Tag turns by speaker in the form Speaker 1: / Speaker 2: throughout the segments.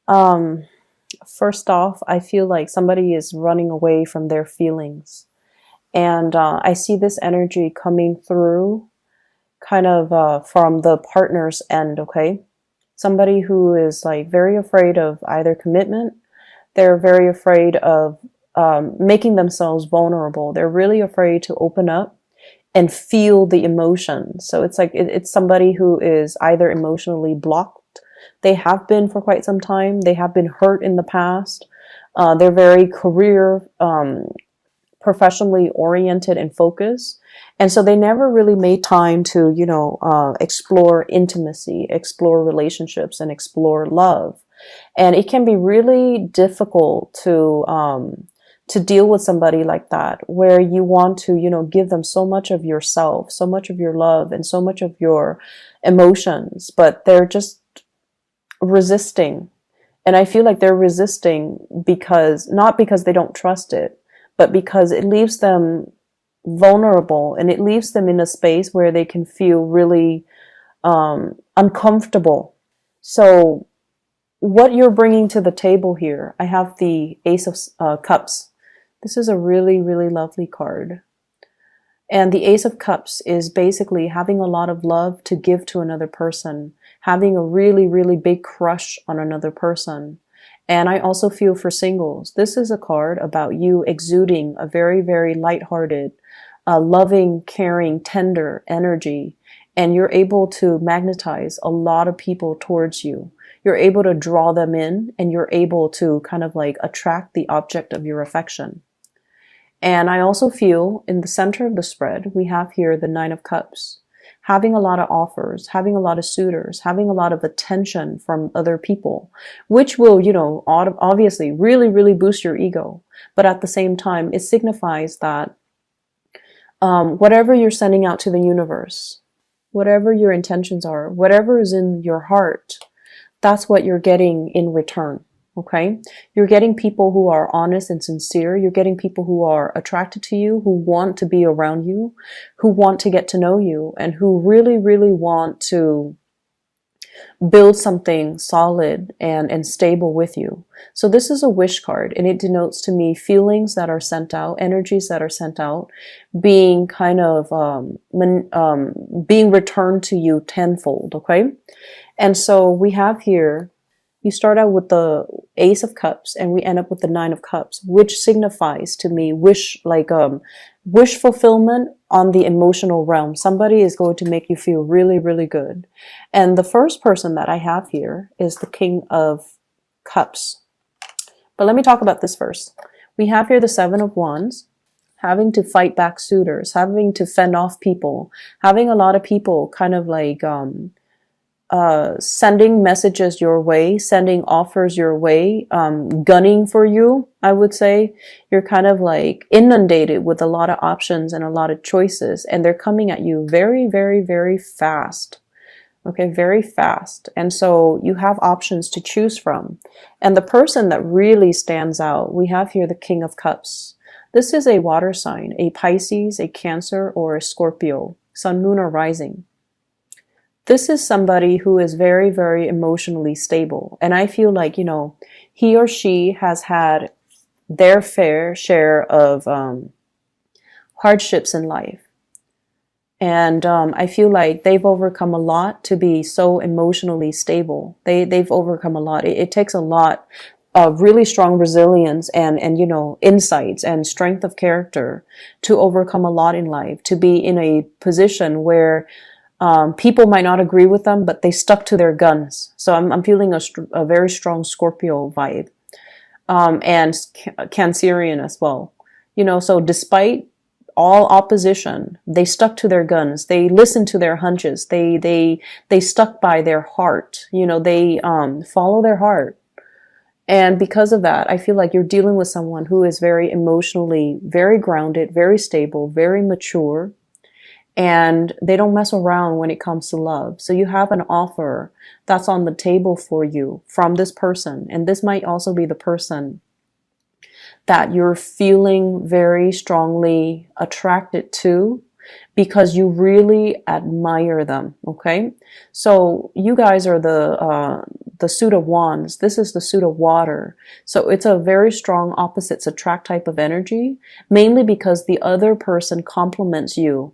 Speaker 1: Um, First off, I feel like somebody is running away from their feelings. And I see this energy coming through kind of from the partner's end, okay? Somebody who is like very afraid of either commitment, they're very afraid of making themselves vulnerable. They're really afraid to open up and feel the emotions. So it's like it's somebody who is either emotionally blocked. They have been for quite some time. They have been hurt in the past. They're very career, professionally oriented and focused. And so they never really made time to, explore intimacy, explore relationships, and explore love. And it can be really difficult to deal with somebody like that, where you want to, give them so much of yourself, so much of your love, and so much of your emotions, but they're just resisting. And I feel like they're resisting because, not because they don't trust it, but because it leaves them vulnerable and it leaves them in a space where they can feel really uncomfortable. So what you're bringing to the table here, I have the Ace of Cups. This is a really, really lovely card. And the Ace of Cups is basically having a lot of love to give to another person, having a really, really big crush on another person. And I also feel for singles. This is a card about you exuding a very, very lighthearted, loving, caring, tender energy. And you're able to magnetize a lot of people towards you. You're able to draw them in, and you're able to kind of like attract the object of your affection. And I also feel in the center of the spread, we have here the Nine of Cups. Having a lot of offers, having a lot of suitors, having a lot of attention from other people, which will, obviously really, really boost your ego. But at the same time, it signifies that whatever you're sending out to the universe, whatever your intentions are, whatever is in your heart, that's what you're getting in return. Okay? You're getting people who are honest and sincere. You're getting people who are attracted to you, who want to be around you, who want to get to know you, and who really, really want to build something solid and stable with you. So this is a wish card, and it denotes to me feelings that are sent out, energies that are sent out, being kind of being returned to you tenfold. Okay? And so we have here, you start out with the Ace of Cups and we end up with the Nine of Cups, which signifies to me wish fulfillment on the emotional realm. Somebody is going to make you feel really, really good. And the first person that I have here is the King of Cups. But let me talk about this first. We have here the Seven of Wands, having to fight back suitors, having to fend off people, having a lot of people kind of like sending messages your way, sending offers your way, gunning for you, I would say. You're kind of like inundated with a lot of options and a lot of choices, and they're coming at you very, very, very fast. Okay, very fast. And so you have options to choose from. And the person that really stands out, we have here the King of Cups. This is a water sign, a Pisces, a Cancer, or a Scorpio, Sun, Moon, or Rising. This is somebody who is very, very emotionally stable. And I feel like, he or she has had their fair share of hardships in life. And I feel like they've overcome a lot to be so emotionally stable. They've overcome a lot. It takes a lot of really strong resilience and insights and strength of character to overcome a lot in life, to be in a position where people might not agree with them, but they stuck to their guns. So I'm feeling a very strong Scorpio vibe, and Cancerian as well. So despite all opposition, they stuck to their guns. They listened to their hunches. They stuck by their heart. They follow their heart. And because of that, I feel like you're dealing with someone who is very emotionally, very grounded, very stable, very mature. And they don't mess around when it comes to love. So you have an offer that's on the table for you from this person. And this might also be the person that you're feeling very strongly attracted to, because you really admire them. Okay, so you guys are the suit of wands. This is the suit of water. So it's a very strong opposites attract type of energy, mainly because the other person complements you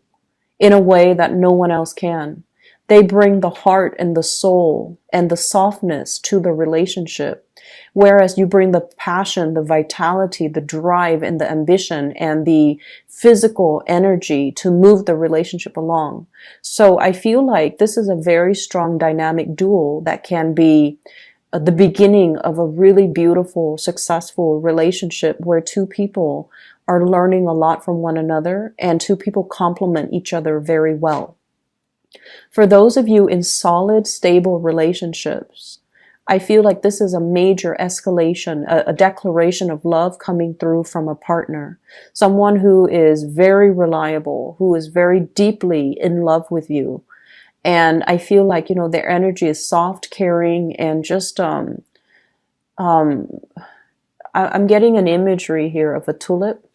Speaker 1: in a way that no one else can. They bring the heart and the soul and the softness to the relationship, whereas you bring the passion, the vitality, the drive, and the ambition and the physical energy to move the relationship along. So I feel like this is a very strong dynamic duel that can be the beginning of a really beautiful, successful relationship where two people are learning a lot from one another and two people complement each other very well. For those of you in solid, stable relationships, I feel like this is a major escalation, a declaration of love coming through from a partner. Someone who is very reliable, who is very deeply in love with you. And I feel like, their energy is soft, caring, and just, I'm getting an imagery here of a tulip,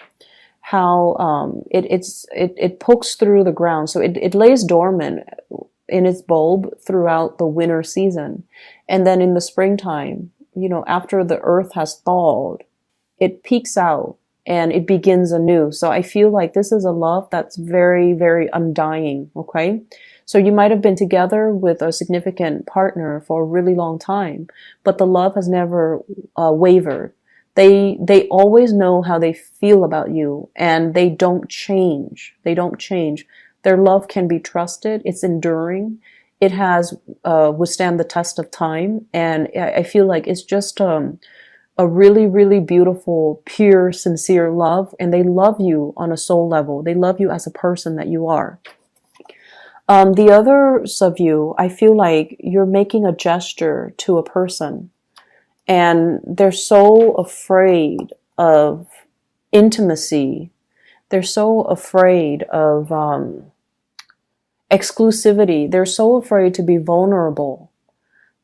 Speaker 1: how it pokes through the ground. So it lays dormant in its bulb throughout the winter season. And then in the springtime, after the earth has thawed, it peeks out and it begins anew. So I feel like this is a love that's very, very undying. Okay. So you might have been together with a significant partner for a really long time, but the love has never wavered. They always know how they feel about you, and they don't change. They don't change. Their love can be trusted. It's enduring. It has withstand the test of time, and I feel like it's just a really, really beautiful, pure, sincere love, and they love you on a soul level. They love you as a person that you are. The others of you, I feel like you're making a gesture to a person, and they're so afraid of intimacy. They're so afraid of exclusivity. They're so afraid to be vulnerable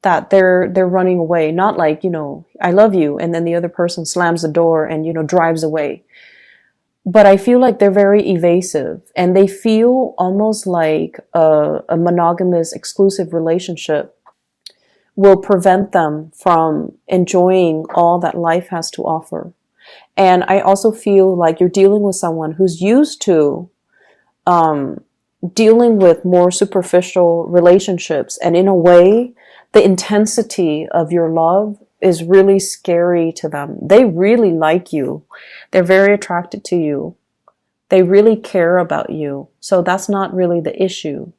Speaker 1: that they're running away. Not like, I love you, and then the other person slams the door and, drives away. But I feel like they're very evasive, and they feel almost like a monogamous, exclusive relationship will prevent them from enjoying all that life has to offer. And I also feel like you're dealing with someone who's used to dealing with more superficial relationships. And in a way, the intensity of your love is really scary to them. They really like you. They're very attracted to you. They really care about you. So that's not really the issue.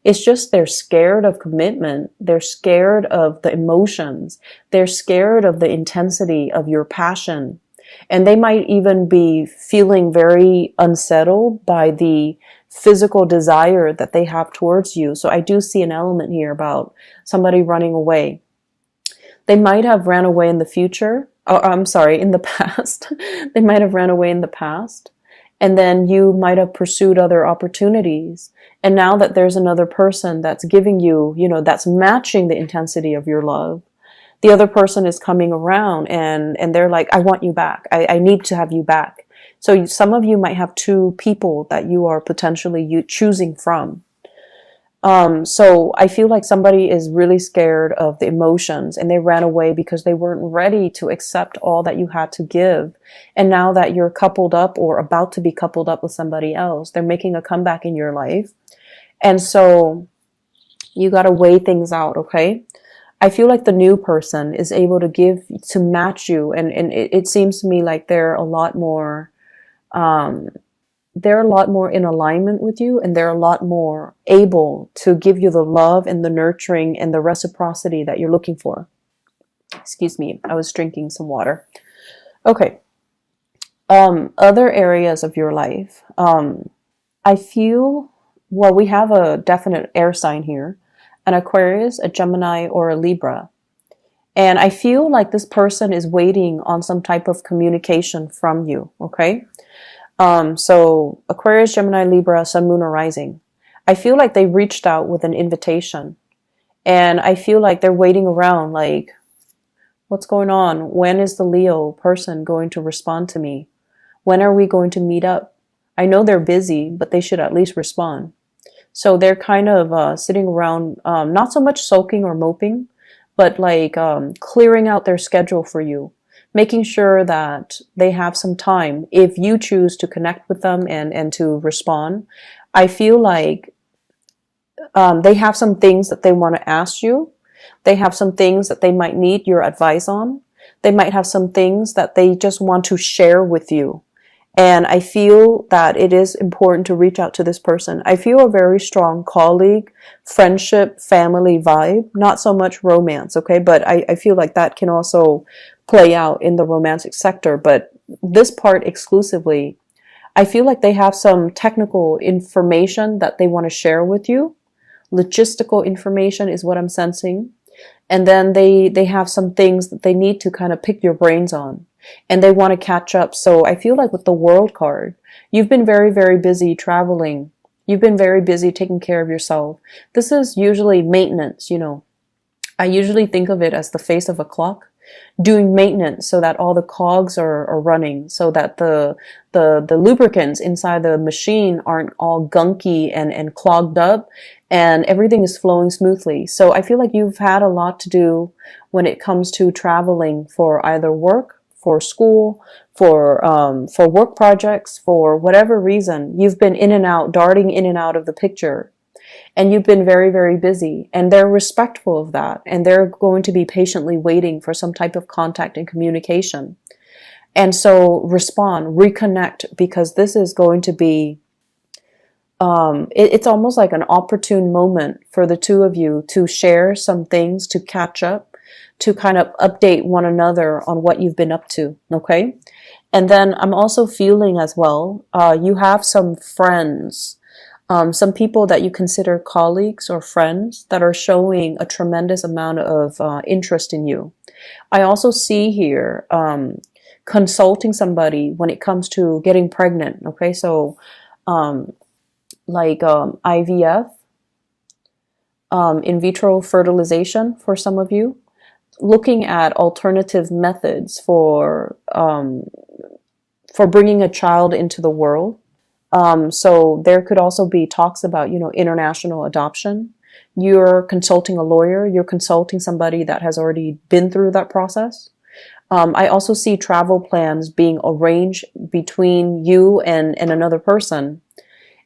Speaker 1: It's just they're scared of commitment. They're scared of the emotions. They're scared of the intensity of your passion. And they might even be feeling very unsettled by the physical desire that they have towards you. So I do see an element here about somebody running away. They might have ran away in the future. In the past. They might have ran away in the past. And then you might have pursued other opportunities. And now that there's another person that's giving you, that's matching the intensity of your love, the other person is coming around and they're like, I want you back. I need to have you back. So some of you might have two people that you are potentially choosing from. So I feel like somebody is really scared of the emotions and they ran away because they weren't ready to accept all that you had to give. And now that you're coupled up or about to be coupled up with somebody else, they're making a comeback in your life. And so you got to weigh things out. Okay. I feel like the new person is able to match you. And it seems to me like they're a lot more in alignment with you, and they're a lot more able to give you the love and the nurturing and the reciprocity that you're looking for. Excuse me, I was drinking some water. Okay. Other areas of your life. I feel, we have a definite air sign here, an Aquarius, a Gemini, or a Libra. And I feel like this person is waiting on some type of communication from you, okay? So Aquarius, Gemini, Libra, Sun, Moon, or Rising. I feel like they reached out with an invitation. And I feel like they're waiting around like, what's going on? When is the Leo person going to respond to me? When are we going to meet up? I know they're busy, but they should at least respond. So they're kind of sitting around, not so much sulking or moping, but like clearing out their schedule for you, making sure that they have some time if you choose to connect with them and to respond. I feel like they have some things that they want to ask you. They have some things that they might need your advice on. They might have some things that they just want to share with you. And I feel that it is important to reach out to this person. I feel a very strong colleague, friendship, family vibe, not so much romance, okay? But I feel like that can also play out in the romantic sector. But this part exclusively, I feel like they have some technical information that they want to share with you. Logistical information is what I'm sensing. And then they have some things that they need to kind of pick your brains on. And they want to catch up. So I feel like with the World card, you've been very, very busy traveling. You've been very busy taking care of yourself. This is usually maintenance, you know. I usually think of it as the face of a clock, doing maintenance so that all the cogs are running, so that the lubricants inside the machine aren't all gunky and clogged up, and everything is flowing smoothly. So I feel like you've had a lot to do when it comes to traveling for either work, for school, for work projects, for whatever reason. You've been in and out, darting in and out of the picture. And you've been very, very busy, and they're respectful of that, and they're going to be patiently waiting for some type of contact and communication. And so respond, reconnect, because this is going to be, it's almost like an opportune moment for the two of you to share some things, to catch up, to kind of update one another on what you've been up to, okay? And then I'm also feeling as well, you have some friends, some people that you consider colleagues or friends that are showing a tremendous amount of interest in you. I also see here consulting somebody when it comes to getting pregnant. Okay, so IVF, in vitro fertilization for some of you, looking at alternative methods for bringing a child into the world. So there could also be talks about, international adoption. You're consulting a lawyer, you're consulting somebody that has already been through that process. I also see travel plans being arranged between you and another person.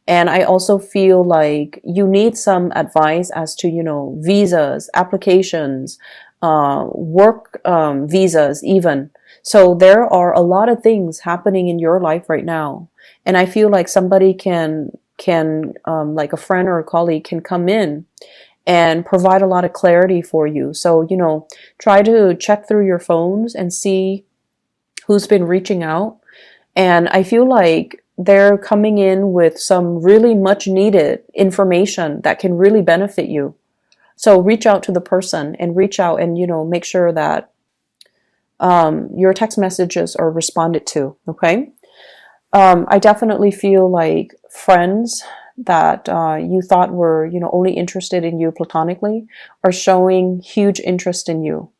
Speaker 1: And I also feel like you need some advice as to, visas, applications, work visas even. So there are a lot of things happening in your life right now. And I feel like somebody can like a friend or a colleague can come in and provide a lot of clarity for you. So, try to check through your phones and see who's been reaching out. And I feel like they're coming in with some really much needed information that can really benefit you. So reach out to the person and reach out and, make sure that your text messages are responded to. Okay. I definitely feel like friends that you thought were, only interested in you platonically are showing huge interest in you.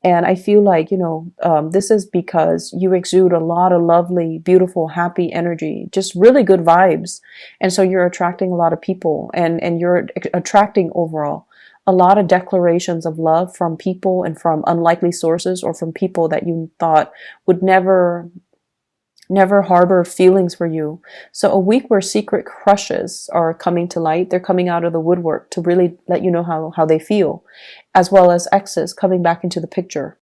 Speaker 1: And I feel like, this is because you exude a lot of lovely, beautiful, happy energy, just really good vibes. And so you're attracting a lot of people and you're attracting overall a lot of declarations of love from people and from unlikely sources or from people that you thought would never harbor feelings for you. So a week where secret crushes are coming to light. They're coming out of the woodwork to really let you know how they feel, as well as exes coming back into the picture.